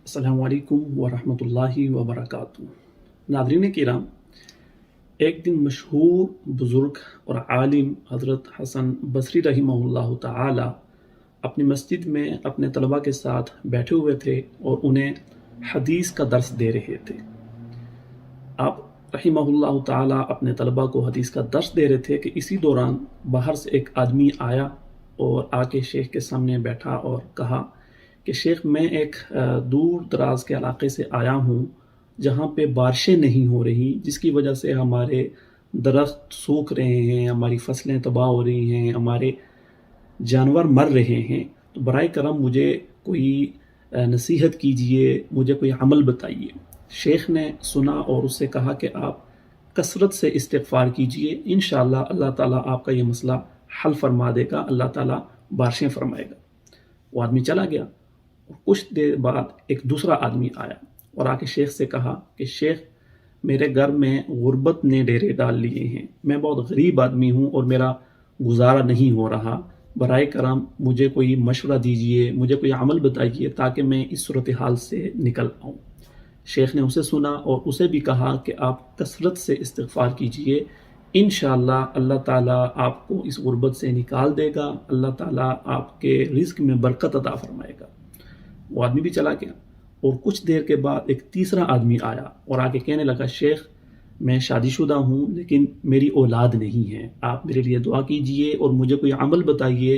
السلام علیکم ورحمۃ اللہ وبرکاتہ۔ ناظرین کرام، ایک دن مشہور بزرگ اور عالم حضرت حسن بصری رحمہ اللہ تعالی اپنی مسجد میں اپنے طلباء کے ساتھ بیٹھے ہوئے تھے اور انہیں حدیث کا درس دے رہے تھے۔ آپ رحمہ اللہ تعالی اپنے طلباء کو حدیث کا درس دے رہے تھے کہ اسی دوران باہر سے ایک آدمی آیا اور آ کے شیخ کے سامنے بیٹھا اور کہا کہ شیخ، میں ایک دور دراز کے علاقے سے آیا ہوں جہاں پہ بارشیں نہیں ہو رہی، جس کی وجہ سے ہمارے درخت سوکھ رہے ہیں، ہماری فصلیں تباہ ہو رہی ہیں، ہمارے جانور مر رہے ہیں۔ تو برائے کرم مجھے کوئی نصیحت کیجئے، مجھے کوئی عمل بتائیے۔ شیخ نے سنا اور اس سے کہا کہ آپ کثرت سے استغفار کیجئے، انشاءاللہ اللہ تعالیٰ آپ کا یہ مسئلہ حل فرما دے گا، اللہ تعالیٰ بارشیں فرمائے گا۔ وہ آدمی چلا گیا اور کچھ دیر بعد ایک دوسرا آدمی آیا اور آ کے شیخ سے کہا کہ شیخ، میرے گھر میں غربت نے ڈیرے ڈال لیے ہیں، میں بہت غریب آدمی ہوں اور میرا گزارا نہیں ہو رہا، برائے کرم مجھے کوئی مشورہ دیجئے، مجھے کوئی عمل بتائیے تاکہ میں اس صورتحال سے نکل آؤں۔ شیخ نے اسے سنا اور اسے بھی کہا کہ آپ کثرت سے استغفار کیجئے، انشاءاللہ اللہ تعالیٰ آپ کو اس غربت سے نکال دے گا، اللہ تعالیٰ آپ کے رزق میں برکت عطا فرمائے گا۔ وہ آدمی بھی چلا گیا اور کچھ دیر کے بعد ایک تیسرا آدمی آیا اور آ کے کہنے لگا، شیخ میں شادی شدہ ہوں لیکن میری اولاد نہیں ہے، آپ میرے لیے دعا کیجئے اور مجھے کوئی عمل بتائیے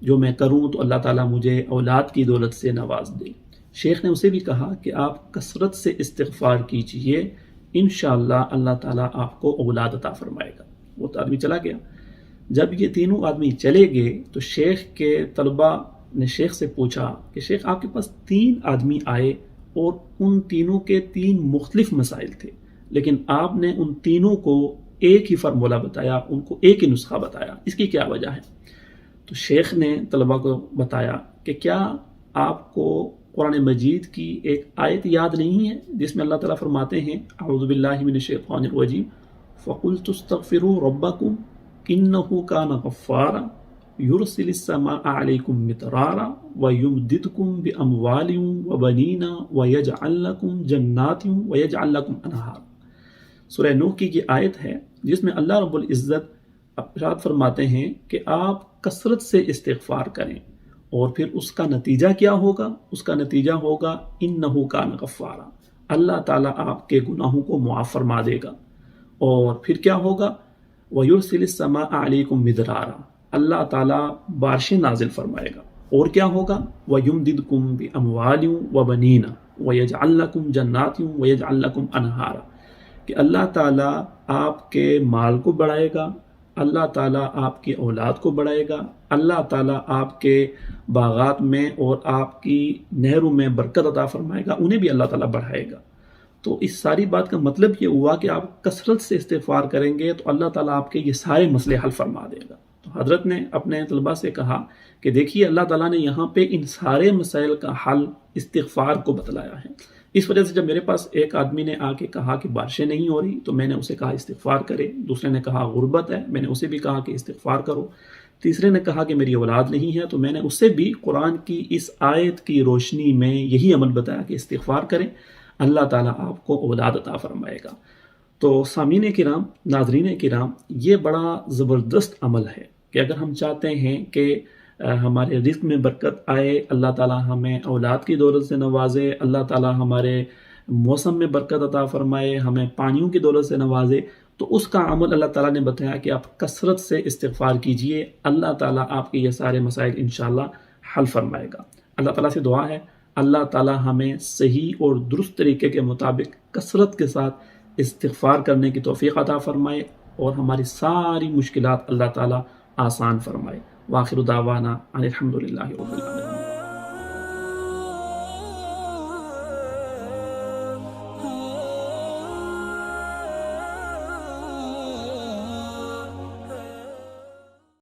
جو میں کروں تو اللہ تعالیٰ مجھے اولاد کی دولت سے نواز دے۔ شیخ نے اسے بھی کہا کہ آپ کثرت سے استغفار کیجئے، انشاءاللہ اللہ تعالیٰ آپ کو اولاد عطا فرمائے گا۔ وہ آدمی چلا گیا۔ جب یہ تینوں آدمی چلے گئے تو شیخ کے طلباء نے شیخ سے پوچھا کہ شیخ، آپ کے پاس 3 آدمی آئے اور ان تینوں کے 3 مختلف مسائل تھے، لیکن آپ نے ان تینوں کو ایک ہی فارمولہ بتایا، ان کو ایک ہی نسخہ بتایا، اس کی کیا وجہ ہے؟ تو شیخ نے طلباء کو بتایا کہ کیا آپ کو قرآن مجید کی ایک آیت یاد نہیں ہے جس میں اللہ تعالیٰ فرماتے ہیں اعوذ باللہ من الشیطان الرجیم فَقُلْتُ اسْتَغْفِرُوا رَبَّكُمْ إِنَّهُ كَانَ غَفَّارًا يُرْسِلِ السَّمَاءَ عَلَيْكُمْ مِدْرَارًا وَيُمْدِدْكُمْ بِأَمْوَالٍ وَبَنِينَ وَيَجْعَلْ لَكُمْ جَنَّاتٍ وَيَجْعَلْ لَكُمْ أَنْهَارًا۔ سورہ نوح کی یہ آیت ہے جس میں اللہ رب العزت ارشاد فرماتے ہیں کہ آپ کثرت سے استغفار کریں، اور پھر اس کا نتیجہ کیا ہوگا؟ اس کا نتیجہ ہوگا انہ کان غفارا، اللہ تعالیٰ آپ کے گناہوں کو معاف فرما دے گا۔ اور پھر کیا ہوگا؟ وَيُرْسِلِ السَّمَاءَ عَلَيْكُمْ مِدْرَارًا، اللہ تعالیٰ بارشیں نازل فرمائے گا۔ اور کیا ہوگا؟ وَيُمْدِدْكُمْ بِأَمْوَالٍ وَبَنِينَ وَيَجْعَلْ لَكُمْ جَنَّاتٍ وَيَجْعَلْ لَكُمْ أَنْهَارًا، کہ اللہ تعالیٰ آپ کے مال کو بڑھائے گا، اللہ تعالیٰ آپ کی اولاد کو بڑھائے گا، اللہ تعالیٰ آپ کے باغات میں اور آپ کی نہروں میں برکت عطا فرمائے گا، انہیں بھی اللہ تعالیٰ بڑھائے گا۔ تو اس ساری بات کا مطلب یہ ہوا کہ آپ کثرت سے استغفار کریں گے تو اللہ تعالیٰ آپ کے یہ سارے مسئلے حل فرما دے گا۔ تو حضرت نے اپنے طلباء سے کہا کہ دیکھیے اللہ تعالیٰ نے یہاں پہ ان سارے مسائل کا حل استغفار کو بتلایا ہے۔ اس وجہ سے جب میرے پاس ایک آدمی نے آ کے کہا کہ بارشیں نہیں ہو رہی تو میں نے اسے کہا استغفار کرے، دوسرے نے کہا غربت ہے، میں نے اسے بھی کہا کہ استغفار کرو، تیسرے نے کہا کہ میری اولاد نہیں ہے تو میں نے اسے بھی قرآن کی اس آیت کی روشنی میں یہی عمل بتایا کہ استغفار کریں، اللہ تعالیٰ آپ کو اولاد عطا فرمائے گا۔ تو سامعین کرام، ناظرین کرام، یہ بڑا زبردست عمل ہے کہ اگر ہم چاہتے ہیں کہ ہمارے رزق میں برکت آئے، اللہ تعالیٰ ہمیں اولاد کی دولت سے نوازے، اللہ تعالیٰ ہمارے موسم میں برکت عطا فرمائے، ہمیں پانیوں کی دولت سے نوازے، تو اس کا عمل اللہ تعالیٰ نے بتایا کہ آپ کثرت سے استغفار کیجئے، اللہ تعالیٰ آپ کے یہ سارے مسائل انشاءاللہ حل فرمائے گا۔ اللہ تعالیٰ سے دعا ہے اللہ تعالیٰ ہمیں صحیح اور درست طریقے کے مطابق کثرت کے ساتھ استغفار کرنے کی توفیق عطا فرمائے اور ہماری ساری مشکلات اللہ تعالیٰ آسان فرمائے۔ وآخر دعوانا ان الحمد للہ رب العالمین۔